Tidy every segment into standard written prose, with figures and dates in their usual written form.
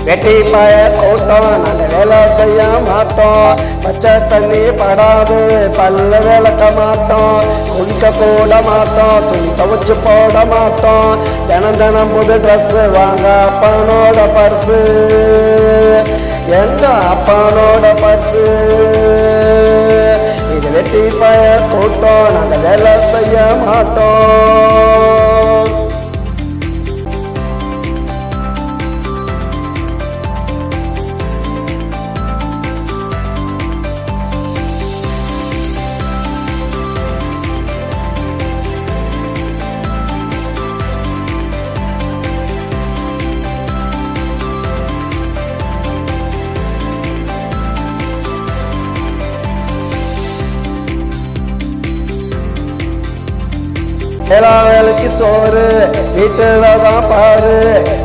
வெட்டி பாய கூட்டம் நாங்க வேலை செய்ய மாட்டோம். பச்சை தண்ணி படாது பல்ல விளக்க மாட்டோம். குளிக்க கூட மாட்டோம். துணி துவைச்சு போட மாட்டோம். தினம் தினம் புது ட்ரெஸ் வாங்க அப்பனோட பர்ஸு எங்க அப்பனோட பர்ஸு. இது வெட்டி பாய கூட்டம் நாங்க வேலை செய்ய மாட்டோம். எல்லா வேலைக்கு சோறு வீட்டுல தான் பாரு.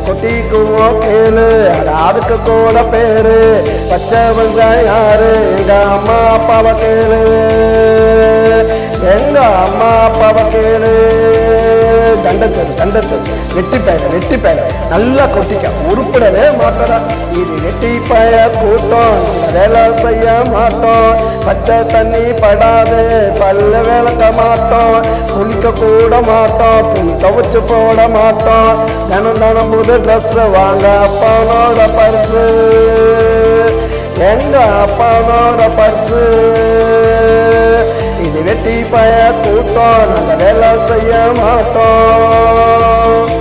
கொட்டிக்குவோ கேளு அது அதுக்கு கூட பேரு. பச்சைவங்க யாரு எங்க அம்மா அப்பாவை கேளு. எங்க அம்மா அப்பாவை கேளு. தண்டச்சது வெட்டி பேட நல்லா கொட்டிக்க உருப்பிடவே மாட்டடா. இது வெட்டி பய கூட்டம் நாங்க வேலை செய்ய மாட்டோம். பச்சை தண்ணி படாது பல்ல விளக்க மாட்டோம். குளிக்க கூட மாட்டோம். துணி துவைச்சு போட மாட்டோம். தினம் தினம் புது ட்ரெஸ் வாங்க அப்பனோட பர்ஸு எங்க அப்பனோட பர்ஸு. இது வெட்டி பய கூட்டம் நாங்க வேலை செய்ய மாட்டோம்.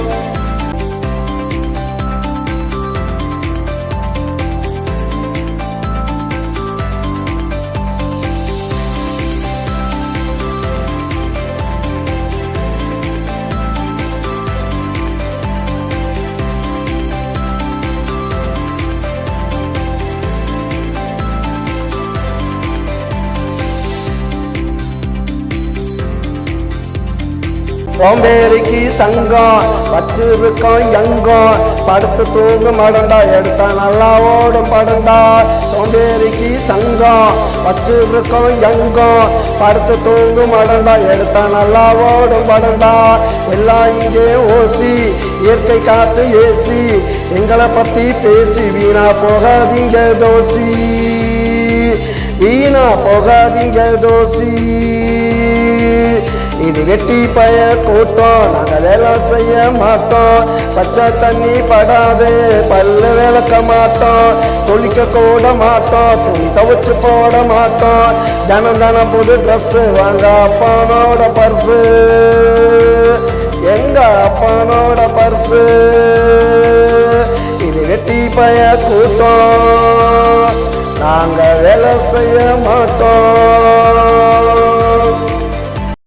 சோம்பேறிக்கு சங்கம் வச்சிருக்கோம் எங்கம். படுத்து தூங்க மடண்டா எடுத்தா நல்லா ஓடும் படண்டா. சோம்பேறிக்கு சங்கம் வச்சிருக்கோம் எங்கம். படுத்து தூங்க மடண்டா எடுத்தா நல்லா ஓடும் படண்டா. எல்லாம் இங்கே ஓசி இயற்கை காத்து ஏசி. எங்களை பத்தி பேசி வீணா போகாதீங்க தோசி. வீணா போகாதீங்க தோசி. இது வெட்டி பய கூட்டம் நாங்க வேலை செய்ய மாட்டோம். பச்சை தண்ணி படாது பல்ல விளக்க மாட்டோம். குளிக்க கூட மாட்டோம். துணி துவைச்சு போட மாட்டோம். தினம் தினம் புது ட்ரெஸ் வாங்க அப்பனோட பர்ஸு எங்க அப்பனோட பர்ஸு. இது வெட்டி பய கூட்டம் நாங்க வேலை செய்ய மாட்டோம்.